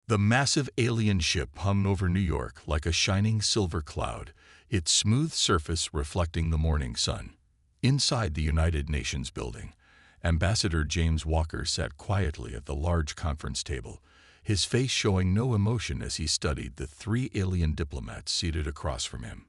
The massive alien ship hung over New York like a shining silver cloud, its smooth surface reflecting the morning sun. Inside the United Nations building, Ambassador James Walker sat quietly at the large conference table, his face showing no emotion as he studied the three alien diplomats seated across from him.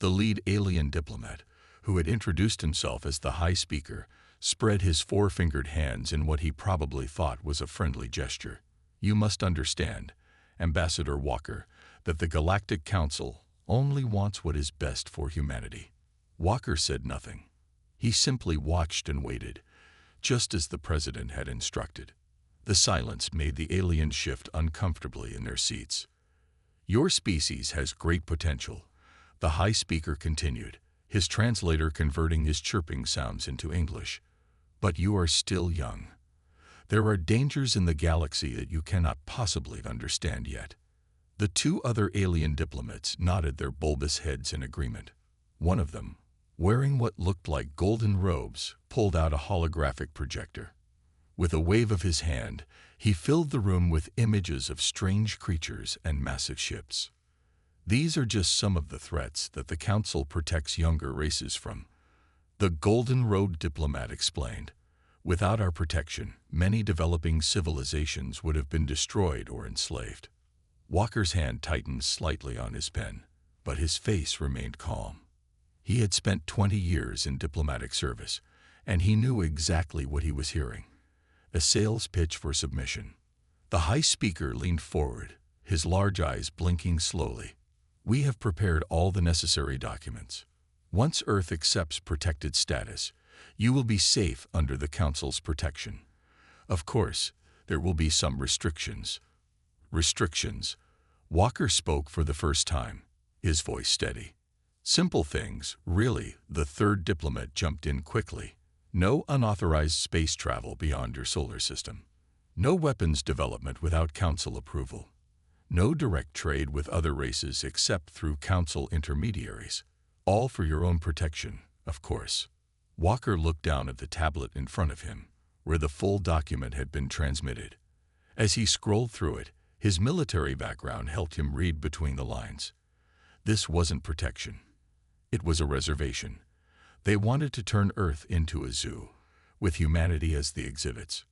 The lead alien diplomat, who had introduced himself as the High Speaker, spread his four-fingered hands in what he probably thought was a friendly gesture. "You must understand, Ambassador Walker, that the Galactic Council only wants what is best for humanity." Walker said nothing. He simply watched and waited, just as the president had instructed. The silence made the aliens shift uncomfortably in their seats. "Your species has great potential," the High Speaker continued, his translator converting his chirping sounds into English. "But you are still young. There are dangers in the galaxy that you cannot possibly understand yet." The two other alien diplomats nodded their bulbous heads in agreement. One of them, wearing what looked like golden robes, pulled out a holographic projector. With a wave of his hand, he filled the room with images of strange creatures and massive ships. "These are just some of the threats that the Council protects younger races from," the golden-robed diplomat explained. "Without our protection, many developing civilizations would have been destroyed or enslaved." Walker's hand tightened slightly on his pen, but his face remained calm. He had spent 20 years in diplomatic service, and he knew exactly what he was hearing. A sales pitch for submission. The High Speaker leaned forward, his large eyes blinking slowly. "We have prepared all the necessary documents. Once Earth accepts protected status, you will be safe under the Council's protection. Of course, there will be some restrictions." "Restrictions?" Walker spoke for the first time, his voice steady. "Simple things, really," the third diplomat jumped in quickly. "No unauthorized space travel beyond your solar system. No weapons development without Council approval. No direct trade with other races except through Council intermediaries. All for your own protection, of course." Walker looked down at the tablet in front of him, where the full document had been transmitted. As he scrolled through it, his military background helped him read between the lines. This wasn't protection. It was a reservation. They wanted to turn Earth into a zoo, with humanity as the exhibits.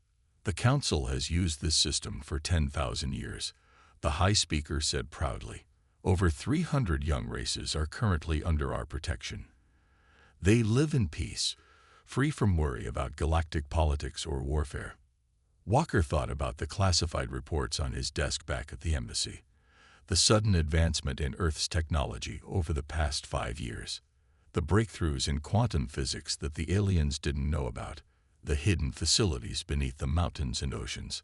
"The Council has used this system for 10,000 years, the High Speaker said proudly. "Over 300 young races are currently under our protection. They live in peace, free from worry about galactic politics or warfare." Walker thought about the classified reports on his desk back at the embassy. The sudden advancement in Earth's technology over the past 5 years. The breakthroughs in quantum physics that the aliens didn't know about. The hidden facilities beneath the mountains and oceans.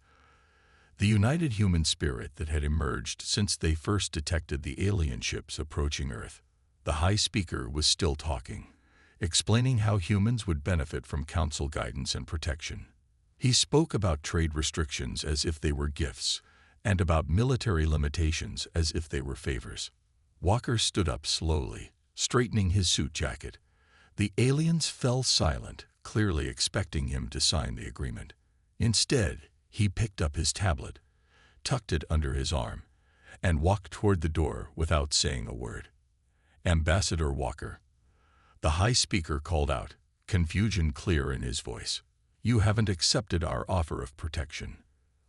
The united human spirit that had emerged since they first detected the alien ships approaching Earth. The High Speaker was still talking, explaining how humans would benefit from Council guidance and protection. He spoke about trade restrictions as if they were gifts, and about military limitations as if they were favors. Walker stood up slowly, straightening his suit jacket. The aliens fell silent, clearly expecting him to sign the agreement. Instead, he picked up his tablet, tucked it under his arm, and walked toward the door without saying a word. "Ambassador Walker," the High Speaker called out, confusion clear in his voice. "You haven't accepted our offer of protection."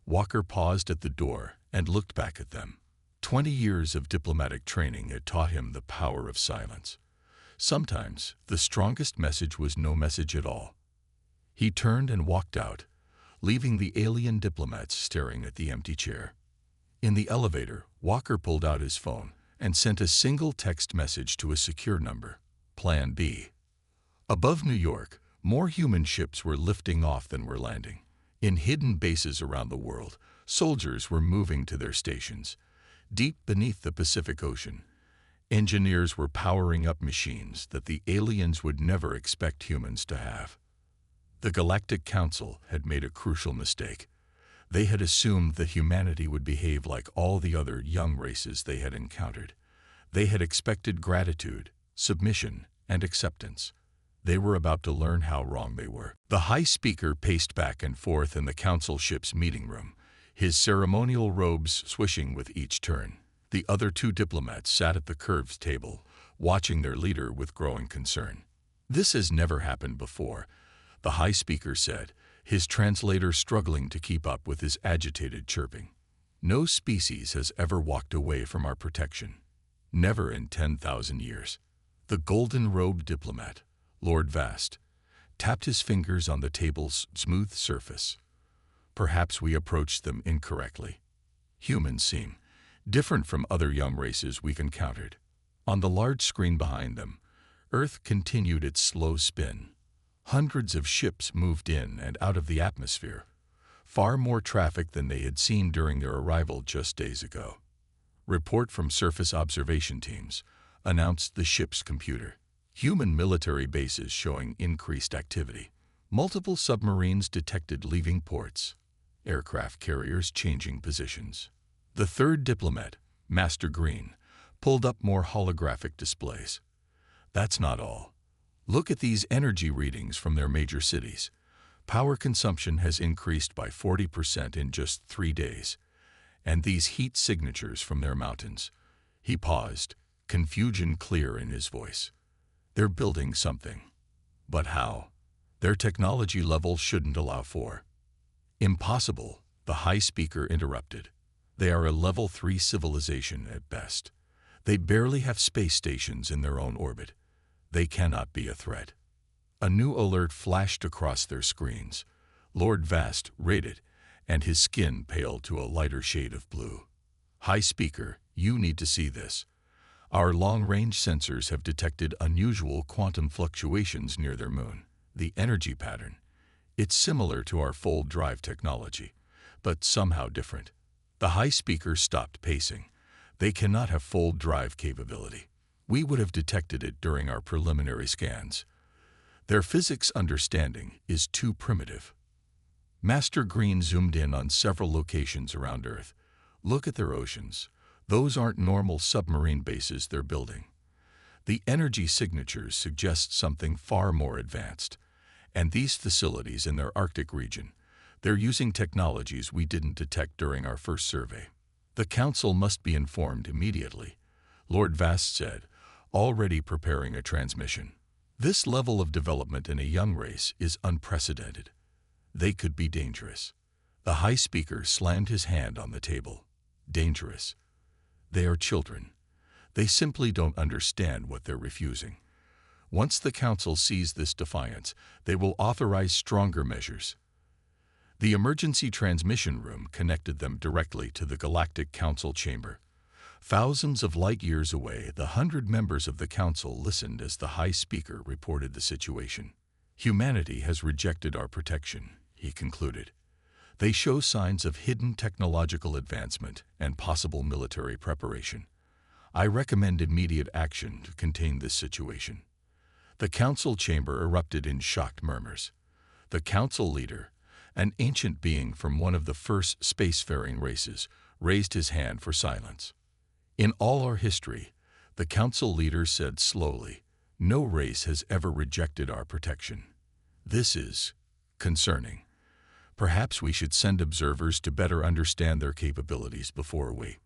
Walker paused at the door and looked back at them. 20 years of diplomatic training had taught him the power of silence. Sometimes, the strongest message was no message at all. He turned and walked out, leaving the alien diplomats staring at the empty chair. In the elevator, Walker pulled out his phone and sent a single text message to a secure number, Plan B. Above New York, more human ships were lifting off than were landing. In hidden bases around the world, soldiers were moving to their stations. Deep beneath the Pacific Ocean, engineers were powering up machines that the aliens would never expect humans to have. The Galactic Council had made a crucial mistake. They had assumed that humanity would behave like all the other young races they had encountered. They had expected gratitude, submission, and acceptance. They were about to learn how wrong they were. The High Speaker paced back and forth in the Council ship's meeting room, his ceremonial robes swishing with each turn. The other two diplomats sat at the curved table, watching their leader with growing concern. "This has never happened before," the High Speaker said, his translator struggling to keep up with his agitated chirping. "No species has ever walked away from our protection. Never in 10,000 years." The golden-robed diplomat, Lord Vast, tapped his fingers on the table's smooth surface. "Perhaps we approached them incorrectly. Humans seem different from other young races we've encountered." On the large screen behind them, Earth continued its slow spin. Hundreds of ships moved in and out of the atmosphere, far more traffic than they had seen during their arrival just days ago. "Report from surface observation teams," announced the ship's computer. "Human military bases showing increased activity. Multiple submarines detected leaving ports. Aircraft carriers changing positions." The third diplomat, Master Green, pulled up more holographic displays. "That's not all. Look at these energy readings from their major cities. Power consumption has increased by 40% in just 3 days. And these heat signatures from their mountains." He paused, confusion clear in his voice. "They're building something. But how? Their technology level shouldn't allow for." "Impossible," the High Speaker interrupted. "They are a level 3 civilization at best. They barely have space stations in their own orbit. They cannot be a threat." A new alert flashed across their screens. Lord Vast rated, and his skin paled to a lighter shade of blue. "High Speaker, you need to see this. Our long-range sensors have detected unusual quantum fluctuations near their moon. The energy pattern. It's similar to our fold drive technology, but somehow different." The High Speaker stopped pacing. "They cannot have fold drive capability. We would have detected it during our preliminary scans. Their physics understanding is too primitive." Master Green zoomed in on several locations around Earth. "Look at their oceans. Those aren't normal submarine bases they're building. The energy signatures suggest something far more advanced. And these facilities in their Arctic region, they're using technologies we didn't detect during our first survey. The Council must be informed immediately," Lord Vast said, already preparing a transmission. "This level of development in a young race is unprecedented. They could be dangerous." The High Speaker slammed his hand on the table. "Dangerous. They are children. They simply don't understand what they're refusing. Once the Council sees this defiance, they will authorize stronger measures." The emergency transmission room connected them directly to the Galactic Council chamber. Thousands of light years away, the 100 members of the Council listened as the High Speaker reported the situation. "Humanity has rejected our protection," he concluded. "They show signs of hidden technological advancement and possible military preparation. I recommend immediate action to contain this situation." The Council chamber erupted in shocked murmurs. The Council leader, an ancient being from one of the first spacefaring races, raised his hand for silence. "In all our history," the Council leader said slowly, "no race has ever rejected our protection. This is concerning. Perhaps we should send observers to better understand their capabilities before we—"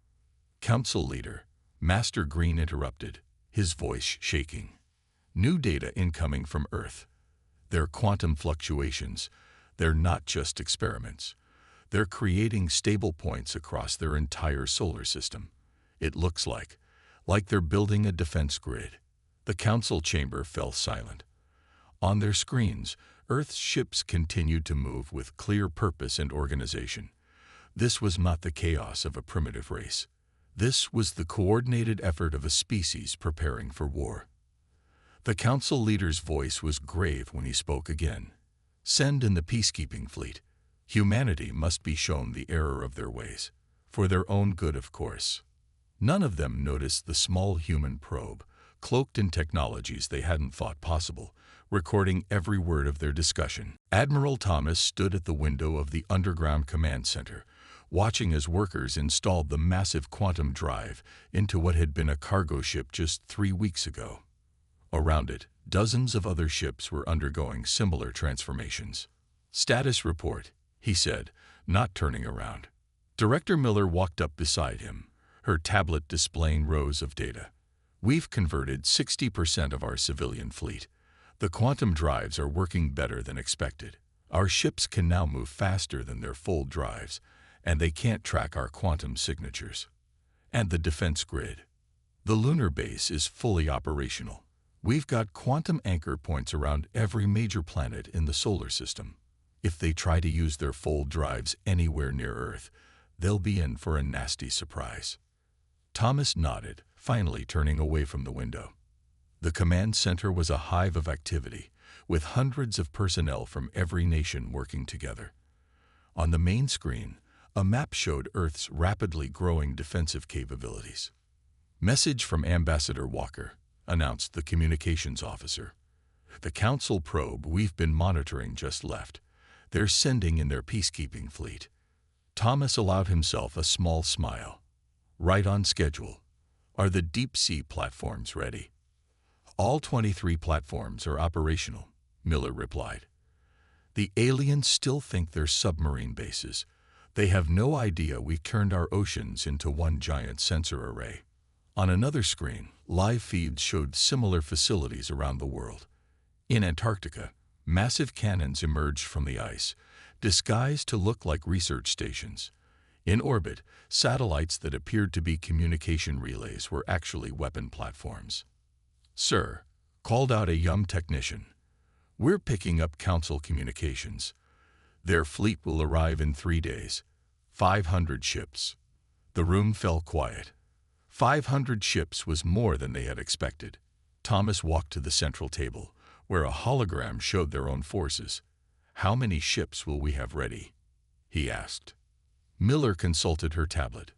Council leader, Master Green interrupted, his voice shaking. "New data incoming from Earth. They're quantum fluctuations. They're not just experiments. They're creating stable points across their entire solar system. It looks like they're building a defense grid." The Council chamber fell silent. On their screens, Earth's ships continued to move with clear purpose and organization. This was not the chaos of a primitive race. This was the coordinated effort of a species preparing for war. The Council leader's voice was grave when he spoke again. "Send in the peacekeeping fleet. Humanity must be shown the error of their ways. For their own good, of course." None of them noticed the small human probe, cloaked in technologies they hadn't thought possible, recording every word of their discussion. Admiral Thomas stood at the window of the underground command center, watching as workers installed the massive quantum drive into what had been a cargo ship just 3 weeks ago. Around it, dozens of other ships were undergoing similar transformations. "Status report," he said, not turning around. Director Miller walked up beside him, her tablet displaying rows of data. We've converted 60% of our civilian fleet. The quantum drives are working better than expected. Our ships can now move faster than their full drives, and they can't track our quantum signatures. And the defense grid. The lunar base is fully operational. We've got quantum anchor points around every major planet in the solar system. If they try to use their full drives anywhere near Earth, they'll be in for a nasty surprise. Thomas nodded, finally turning away from the window. The command center was a hive of activity, with hundreds of personnel from every nation working together. On the main screen, a map showed Earth's rapidly growing defensive capabilities. "Message from Ambassador Walker," announced the communications officer. "The Council probe we've been monitoring just left. They're sending in their peacekeeping fleet." Thomas allowed himself a small smile. "Right on schedule. Are the deep-sea platforms ready?" "All 23 platforms are operational," Miller replied. "The aliens still think they're submarine bases. They have no idea we've turned our oceans into one giant sensor array." On another screen, live feeds showed similar facilities around the world. In Antarctica, massive cannons emerged from the ice, disguised to look like research stations. In orbit, satellites that appeared to be communication relays were actually weapon platforms. "Sir," called out a young technician, "we're picking up Council communications. Their fleet will arrive in 3 days. 500 ships." The room fell quiet. 500 ships was more than they had expected. Thomas walked to the central table, where a hologram showed their own forces. "How many ships will we have ready?" he asked. Miller consulted her tablet.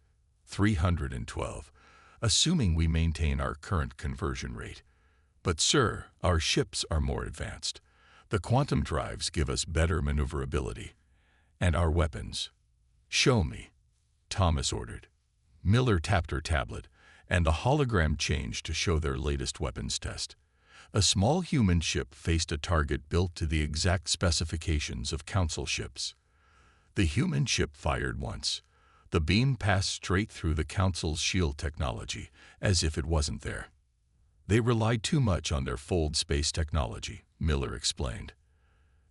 312, assuming we maintain our current conversion rate. "But sir, our ships are more advanced. The quantum drives give us better maneuverability. And our weapons." "Show me," Thomas ordered. Miller tapped her tablet, and the hologram changed to show their latest weapons test. A small human ship faced a target built to the exact specifications of Council ships. The human ship fired once. The beam passed straight through the Council's shield technology, as if it wasn't there. "They rely too much on their fold space technology," Miller explained.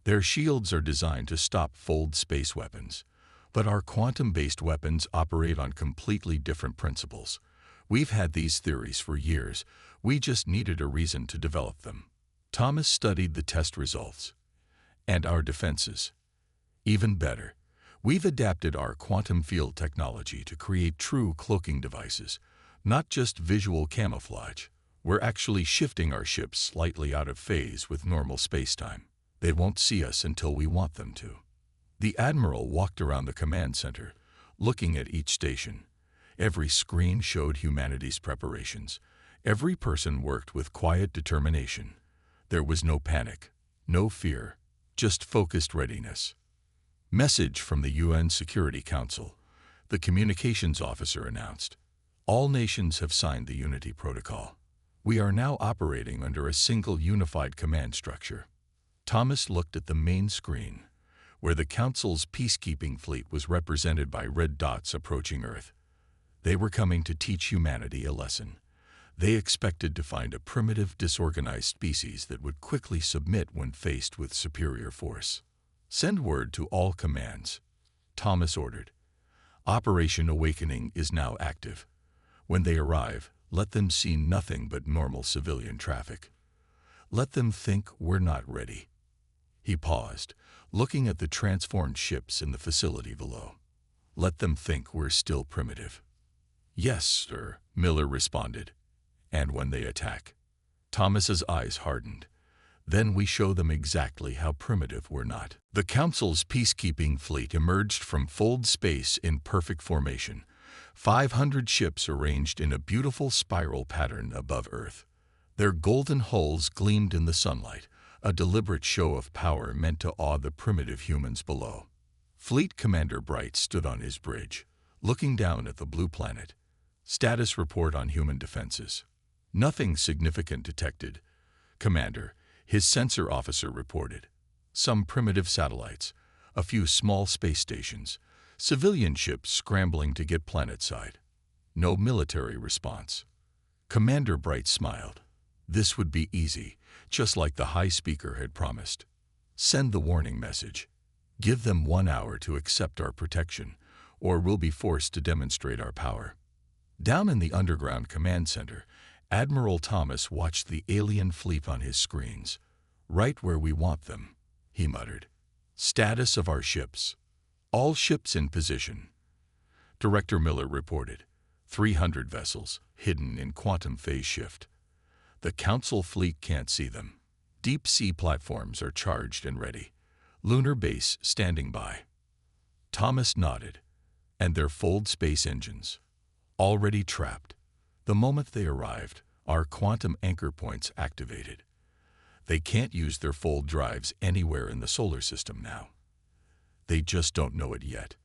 "Their shields are designed to stop fold space weapons. But our quantum-based weapons operate on completely different principles. We've had these theories for years. We just needed a reason to develop them." Thomas studied the test results. "And our defenses? Even better. We've adapted our quantum field technology to create true cloaking devices, not just visual camouflage. We're actually shifting our ships slightly out of phase with normal spacetime. They won't see us until we want them to." The Admiral walked around the command center, looking at each station. Every screen showed humanity's preparations. Every person worked with quiet determination. There was no panic, no fear, just focused readiness. "Message from the UN Security Council," the communications officer announced. "All nations have signed the Unity Protocol. We are now operating under a single unified command structure." Thomas looked at the main screen, where the Council's peacekeeping fleet was represented by red dots approaching Earth. They were coming to teach humanity a lesson. They expected to find a primitive, disorganized species that would quickly submit when faced with superior force. "Send word to all commands," Thomas ordered. "Operation Awakening is now active. When they arrive, let them see nothing but normal civilian traffic. Let them think we're not ready." He paused, looking at the transformed ships in the facility below. "Let them think we're still primitive." "Yes, sir," Miller responded. "And when they attack?" Thomas's eyes hardened. "Then we show them exactly how primitive we're not." The Council's peacekeeping fleet emerged from fold space in perfect formation. 500 ships arranged in a beautiful spiral pattern above Earth. Their golden hulls gleamed in the sunlight, a deliberate show of power meant to awe the primitive humans below. Fleet Commander Bright stood on his bridge, looking down at the blue planet. "Status report on human defenses." "Nothing significant detected, Commander," his sensor officer reported. "Some primitive satellites, a few small space stations, Civilian ships scrambling to get planetside. No military response. Commander Bright smiled. This would be easy, just like the High Speaker had promised. Send the warning message. Give them 1 hour to accept our protection, or we'll be forced to demonstrate our power. Down in the underground command center, Admiral Thomas watched the alien fleet on his screens. Right where we want them, he muttered. Status of our ships. All ships in position. Director Miller reported. 300 vessels, hidden in quantum phase shift. The Council fleet can't see them. Deep sea platforms are charged and ready. Lunar base standing by. Thomas nodded. And their fold space engines. Already trapped. The moment they arrived, our quantum anchor points activated. They can't use their fold drives anywhere in the solar system now. They just don't know it yet.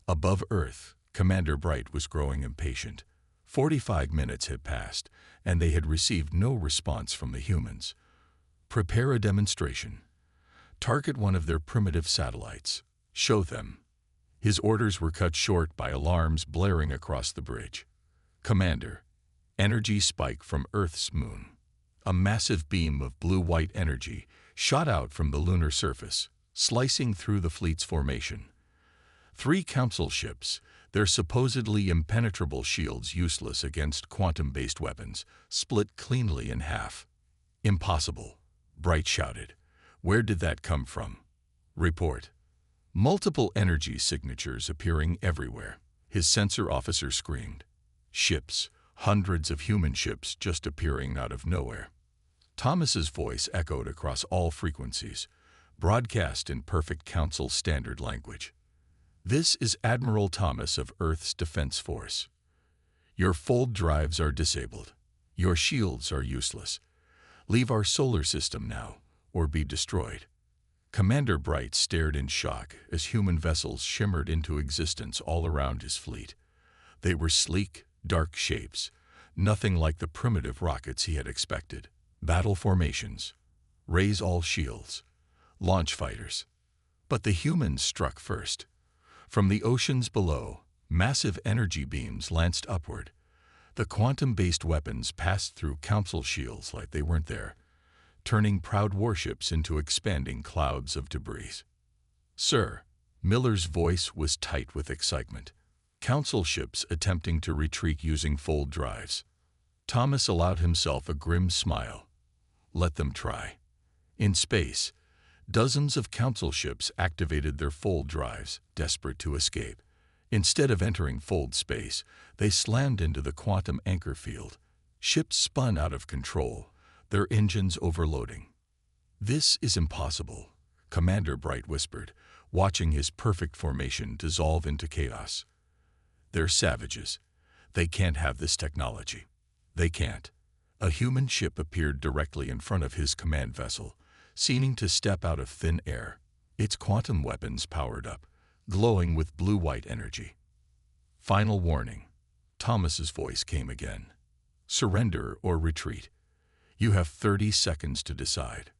Above Earth, Commander Bright was growing impatient. 45 minutes had passed, and they had received no response from the humans. Prepare a demonstration. Target one of their primitive satellites. Show them. His orders were cut short by alarms blaring across the bridge. Commander, energy spike from Earth's moon. A massive beam of blue-white energy shot out from the lunar surface, slicing through the fleet's formation. 3 Council ships, their supposedly impenetrable shields useless against quantum-based weapons, split cleanly in half. Impossible, Bright shouted. Where did that come from? Report. Multiple energy signatures appearing everywhere, his sensor officer screamed. Ships, hundreds of human ships just appearing out of nowhere. Thomas's voice echoed across all frequencies, broadcast in perfect Council standard language. This is Admiral Thomas of Earth's Defense Force. Your fold drives are disabled. Your shields are useless. Leave our solar system now, or be destroyed. Commander Bright stared in shock as human vessels shimmered into existence all around his fleet. They were sleek, dark shapes, nothing like the primitive rockets he had expected. Battle formations. Raise all shields. Launch fighters. But the humans struck first. From the oceans below, massive energy beams lanced upward. The quantum-based weapons passed through Council shields like they weren't there, turning proud warships into expanding clouds of debris. Sir, Miller's voice was tight with excitement. Council ships attempting to retreat using fold drives. Thomas allowed himself a grim smile. Let them try. In space, dozens of Council ships activated their fold drives, desperate to escape. Instead of entering fold space, they slammed into the quantum anchor field. Ships spun out of control, their engines overloading. This is impossible, Commander Bright whispered, watching his perfect formation dissolve into chaos. They're savages. They can't have this technology. They can't. A human ship appeared directly in front of his command vessel, seeming to step out of thin air, its quantum weapons powered up, glowing with blue-white energy. Final warning. Thomas's voice came again. Surrender or retreat. You have 30 seconds to decide.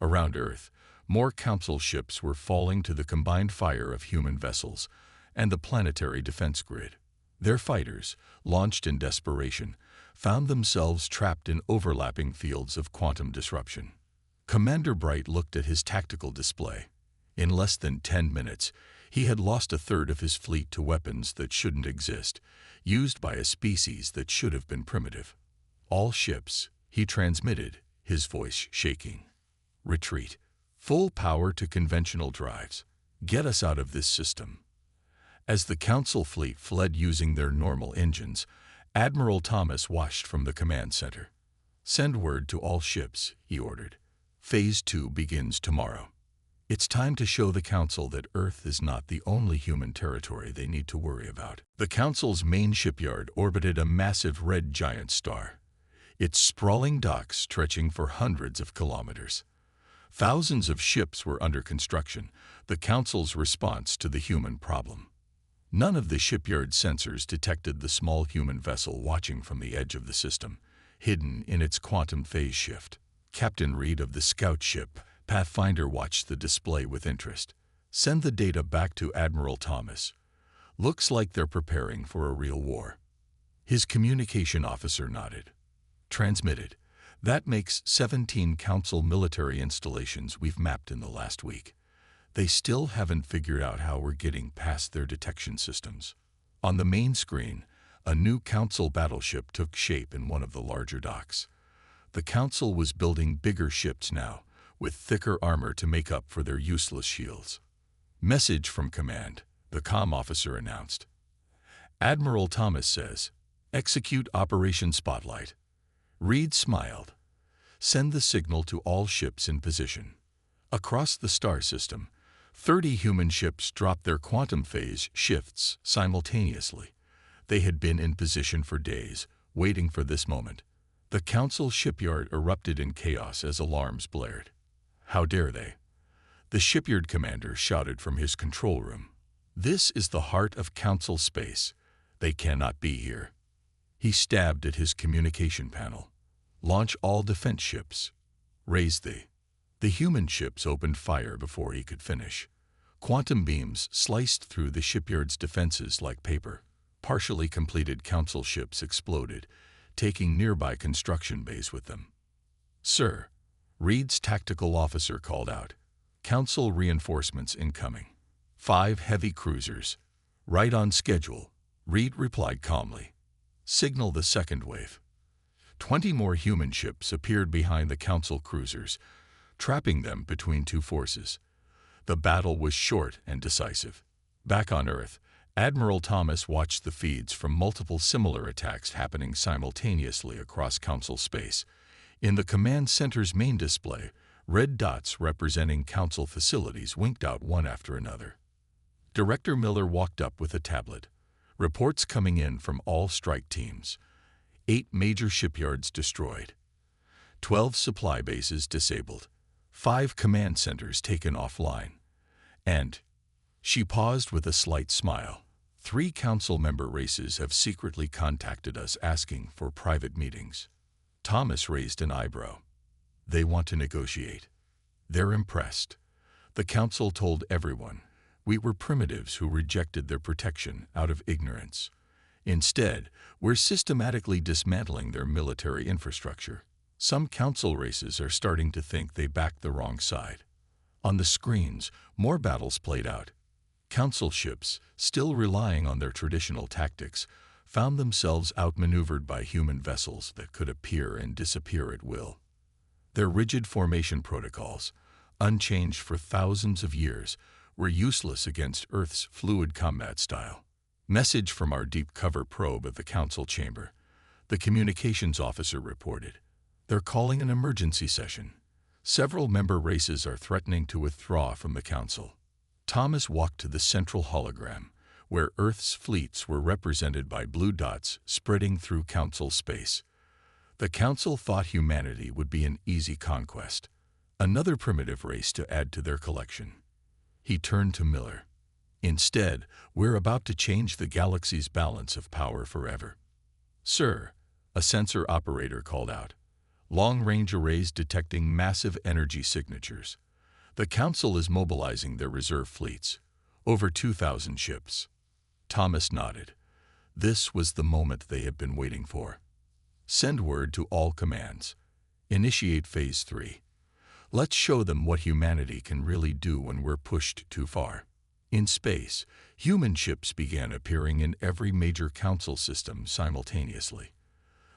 Around Earth, more Council ships were falling to the combined fire of human vessels and the planetary defense grid. Their fighters, launched in desperation, found themselves trapped in overlapping fields of quantum disruption. Commander Bright looked at his tactical display. In less than 10 minutes, he had lost a third of his fleet to weapons that shouldn't exist, used by a species that should have been primitive. All ships, he transmitted, his voice shaking. Retreat. Full power to conventional drives. Get us out of this system. As the Council fleet fled using their normal engines, Admiral Thomas watched from the command center. Send word to all ships, he ordered. Phase 2 begins tomorrow. It's time to show the Council that Earth is not the only human territory they need to worry about. The Council's main shipyard orbited a massive red giant star, its sprawling docks stretching for hundreds of kilometers. Thousands of ships were under construction, the Council's response to the human problem. None of the shipyard sensors detected the small human vessel watching from the edge of the system, hidden in its quantum phase shift. Captain Reed of the scout ship Pathfinder watched the display with interest. Send the data back to Admiral Thomas. Looks like they're preparing for a real war. His communication officer nodded. Transmitted. That makes 17 Council military installations we've mapped in the last week. They still haven't figured out how we're getting past their detection systems. On the main screen, a new Council battleship took shape in one of the larger docks. The Council was building bigger ships now, with thicker armor to make up for their useless shields. Message from Command, the comm officer announced. Admiral Thomas says, execute Operation Spotlight. Reed smiled. Send the signal to all ships in position. Across the star system, 30 human ships dropped their quantum phase shifts simultaneously. They had been in position for days, waiting for this moment. The Council shipyard erupted in chaos as alarms blared. How dare they? The shipyard commander shouted from his control room. This is the heart of Council space. They cannot be here. He stabbed at his communication panel. Launch all defense ships. Raise the human ships opened fire before he could finish. Quantum beams sliced through the shipyard's defenses like paper. Partially completed Council ships exploded, taking nearby construction bays with them. Sir, Reed's tactical officer called out. Council reinforcements incoming. 5 heavy cruisers. Right on schedule, Reed replied calmly. Signal the second wave. 20 more human ships appeared behind the Council cruisers, trapping them between two forces. The battle was short and decisive. Back on Earth, Admiral Thomas watched the feeds from multiple similar attacks happening simultaneously across Council space. In the command center's main display, red dots representing Council facilities winked out one after another. Director Miller walked up with a tablet. Reports coming in from all strike teams. 8 major shipyards destroyed. 12 supply bases disabled. 5 command centers taken offline. And she paused with a slight smile. 3 Council member races have secretly contacted us asking for private meetings. Thomas raised an eyebrow. They want to negotiate. They're impressed. The Council told everyone we were primitives who rejected their protection out of ignorance. Instead, we're systematically dismantling their military infrastructure. Some Council races are starting to think they backed the wrong side. On the screens, more battles played out. Council ships, still relying on their traditional tactics, found themselves outmaneuvered by human vessels that could appear and disappear at will. Their rigid formation protocols, unchanged for thousands of years, were useless against Earth's fluid combat style. Message from our deep cover probe at the Council chamber. The communications officer reported. They're calling an emergency session. Several member races are threatening to withdraw from the Council. Thomas walked to the central hologram, where Earth's fleets were represented by blue dots spreading through Council space. The Council thought humanity would be an easy conquest, another primitive race to add to their collection. He turned to Miller. Instead, we're about to change the galaxy's balance of power forever. Sir, a sensor operator called out. Long-range arrays detecting massive energy signatures. The Council is mobilizing their reserve fleets, over 2,000 ships. Thomas nodded. This was the moment they had been waiting for. Send word to all commands. Initiate Phase 3. Let's show them what humanity can really do when we're pushed too far. In space, human ships began appearing in every major Council system simultaneously.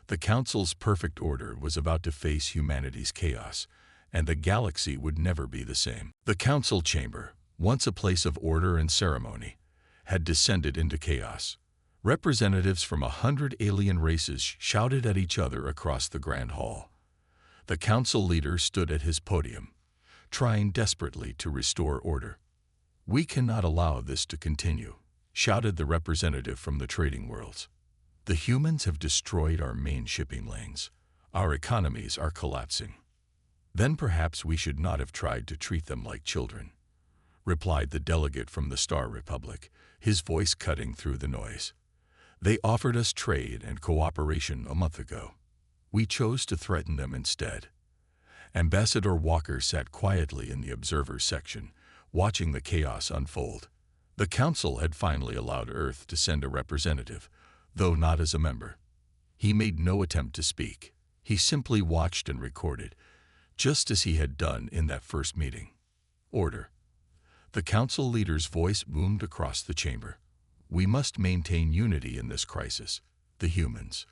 The Council's perfect order was about to face humanity's chaos, and the galaxy would never be the same. The Council chamber, once a place of order and ceremony, had descended into chaos. Representatives from 100 alien races shouted at each other across the Grand Hall. The Council leader stood at his podium, trying desperately to restore order. We cannot allow this to continue, shouted the representative from the trading worlds. The humans have destroyed our main shipping lanes. Our economies are collapsing. Then perhaps we should not have tried to treat them like children, replied the delegate from the Star Republic, his voice cutting through the noise. They offered us trade and cooperation a month ago. We chose to threaten them instead. Ambassador Walker sat quietly in the observer section, watching the chaos unfold. The Council had finally allowed Earth to send a representative, though not as a member. He made no attempt to speak. He simply watched and recorded, just as he had done in that first meeting. Order. The Council leader's voice boomed across the chamber. We must maintain unity in this crisis. The humans.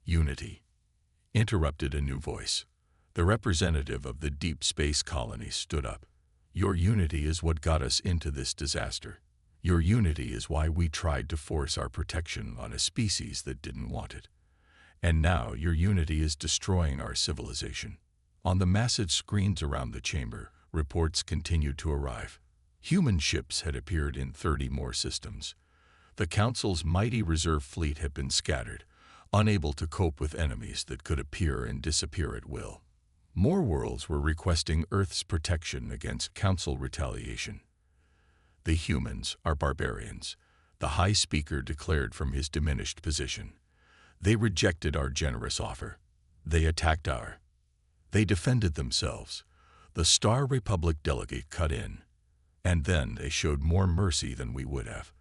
Unity. Interrupted a new voice. The representative of the deep space colony stood up. Your unity is what got us into this disaster. Your unity is why we tried to force our protection on a species that didn't want it. And now your unity is destroying our civilization. On the massive screens around the chamber, reports continued to arrive. Human ships had appeared in 30 more systems. The Council's mighty reserve fleet had been scattered, unable to cope with enemies that could appear and disappear at will. More worlds were requesting Earth's protection against Council retaliation. The humans are barbarians, the High Speaker declared from his diminished position. They rejected our generous offer. They attacked They defended themselves. The Star Republic delegate cut in. And then they showed more mercy than we would have.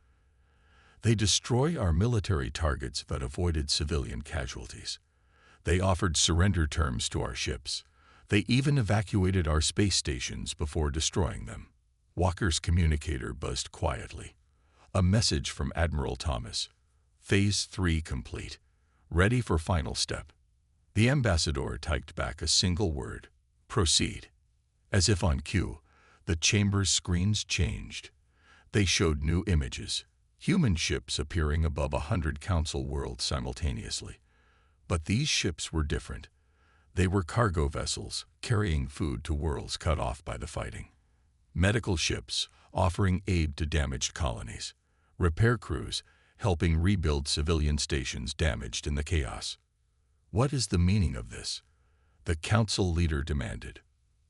They destroy our military targets but avoided civilian casualties. They offered surrender terms to our ships. They even evacuated our space stations before destroying them. Walker's communicator buzzed quietly. A message from Admiral Thomas. Phase 3 complete. Ready for final step. The ambassador typed back a single word. Proceed. As if on cue, the chamber's screens changed. They showed new images. Human ships appearing above 100 Council worlds simultaneously. But these ships were different. They were cargo vessels, carrying food to worlds cut off by the fighting. Medical ships, offering aid to damaged colonies. Repair crews, helping rebuild civilian stations damaged in the chaos. What is the meaning of this? The Council leader demanded.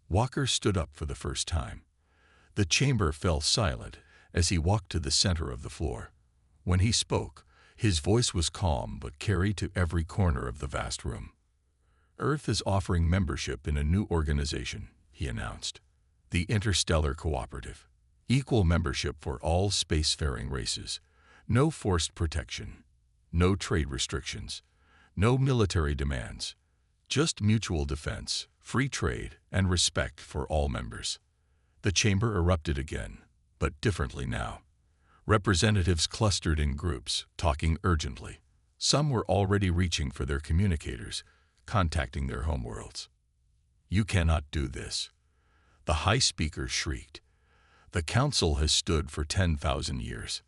Walker stood up for the first time. The chamber fell silent as he walked to the center of the floor. When he spoke, his voice was calm but carried to every corner of the vast room. Earth is offering membership in a new organization, he announced. The Interstellar Cooperative. Equal membership for all spacefaring races. No forced protection. No trade restrictions. No military demands. Just mutual defense, free trade, and respect for all members. The chamber erupted again, but differently now. Representatives clustered in groups, talking urgently. Some were already reaching for their communicators, contacting their homeworlds. You cannot do this. The High Speaker shrieked. The Council has stood for 10,000 years.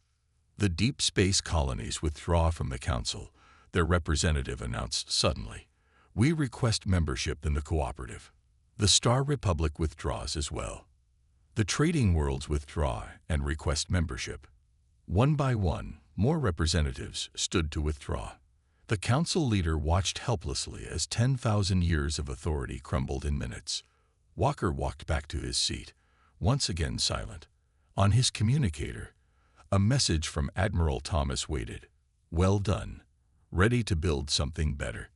The deep space colonies withdraw from the Council, their representative announced suddenly. We request membership in the cooperative. The Star Republic withdraws as well. The trading worlds withdraw and request membership. One by one, more representatives stood to withdraw. The Council leader watched helplessly as 10,000 years of authority crumbled in minutes. Walker walked back to his seat, once again silent. On his communicator, a message from Admiral Thomas waited. Well done. Ready to build something better.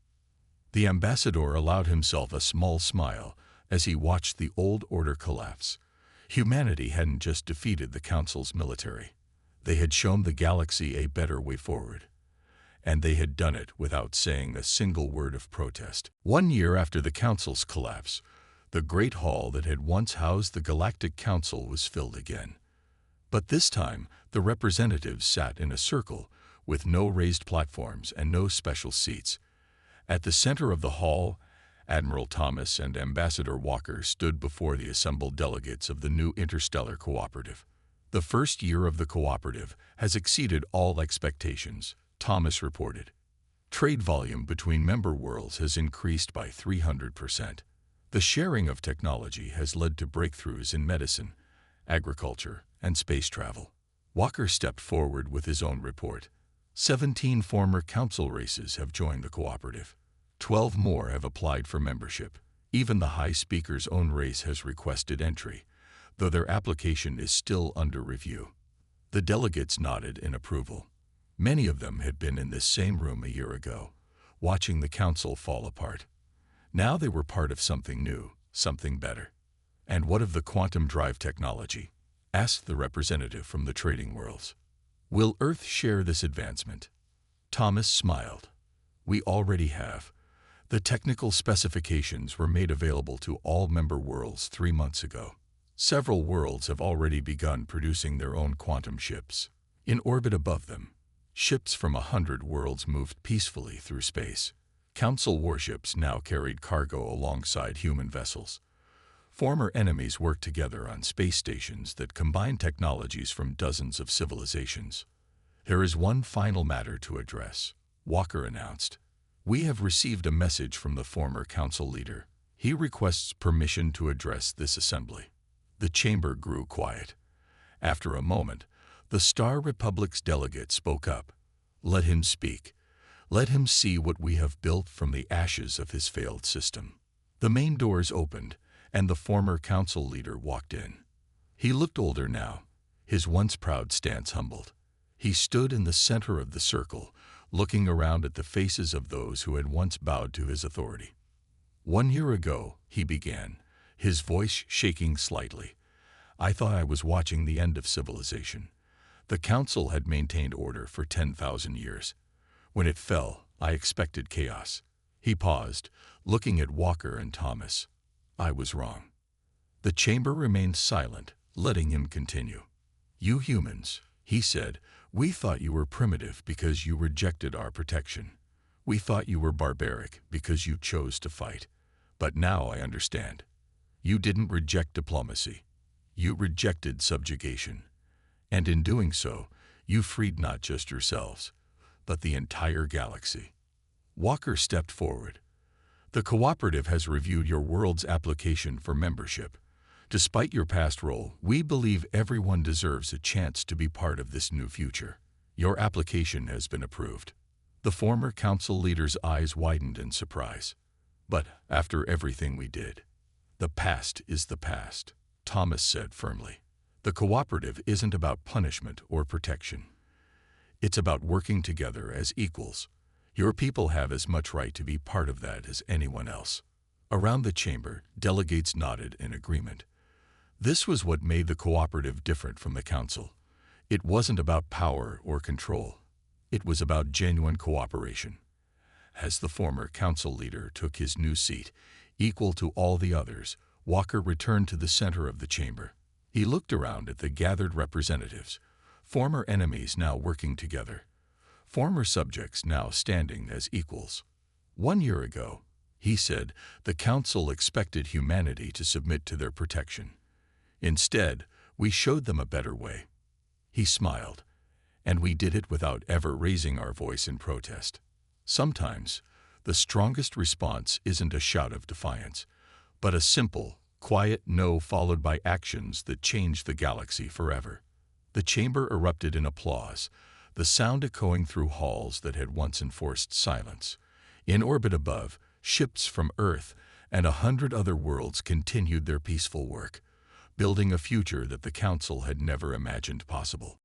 The ambassador allowed himself a small smile as he watched the old order collapse. Humanity hadn't just defeated the Council's military. They had shown the galaxy a better way forward. And they had done it without saying a single word of protest. 1 year after the Council's collapse, the great hall that had once housed the Galactic Council was filled again. But this time, the representatives sat in a circle with no raised platforms and no special seats. At the center of the hall, Admiral Thomas and Ambassador Walker stood before the assembled delegates of the new Interstellar Cooperative. The first year of the cooperative has exceeded all expectations, Thomas reported. Trade volume between member worlds has increased by 300%. The sharing of technology has led to breakthroughs in medicine, agriculture, and space travel. Walker stepped forward with his own report. 17 former council races have joined the cooperative. 12 more have applied for membership. Even the High Speaker's own race has requested entry, though their application is still under review. The delegates nodded in approval. Many of them had been in this same room a year ago, watching the council fall apart. Now they were part of something new, something better. And what of the quantum drive technology? asked the representative from the trading worlds. Will Earth share this advancement? Thomas smiled. We already have. The technical specifications were made available to all member worlds 3 months ago. Several worlds have already begun producing their own quantum ships. In orbit above them, ships from 100 worlds moved peacefully through space. Council warships now carried cargo alongside human vessels. Former enemies worked together on space stations that combine technologies from dozens of civilizations. There is one final matter to address, Walker announced. We have received a message from the former council leader. He requests permission to address this assembly. The chamber grew quiet. After a moment, the Star Republic's delegate spoke up. Let him speak. Let him see what we have built from the ashes of his failed system. The main doors opened, and the former council leader walked in. He looked older now, his once proud stance humbled. He stood in the center of the circle, looking around at the faces of those who had once bowed to his authority. 1 year ago, he began, his voice shaking slightly. I thought I was watching the end of civilization. The council had maintained order for 10,000 years. When it fell, I expected chaos. He paused, looking at Walker and Thomas. I was wrong. The chamber remained silent, letting him continue. You humans, he said, we thought you were primitive because you rejected our protection. We thought you were barbaric because you chose to fight. But now I understand. You didn't reject diplomacy. You rejected subjugation. And in doing so, you freed not just yourselves, but the entire galaxy. Walker stepped forward. The cooperative has reviewed your world's application for membership. Despite your past role, we believe everyone deserves a chance to be part of this new future. Your application has been approved. The former council leader's eyes widened in surprise. But after everything we did, the past is the past, Thomas said firmly. The cooperative isn't about punishment or protection. It's about working together as equals. Your people have as much right to be part of that as anyone else. Around the chamber, delegates nodded in agreement. This was what made the cooperative different from the council. It wasn't about power or control. It was about genuine cooperation. As the former council leader took his new seat, equal to all the others, Walker returned to the center of the chamber. He looked around at the gathered representatives, former enemies now working together, former subjects now standing as equals. 1 year ago, he said, the council expected humanity to submit to their protection. Instead, we showed them a better way. He smiled, and we did it without ever raising our voice in protest. Sometimes, the strongest response isn't a shout of defiance, but a simple, quiet no followed by actions that change the galaxy forever. The chamber erupted in applause, the sound echoing through halls that had once enforced silence. In orbit above, ships from Earth and 100 other worlds continued their peaceful work, building a future that the Council had never imagined possible.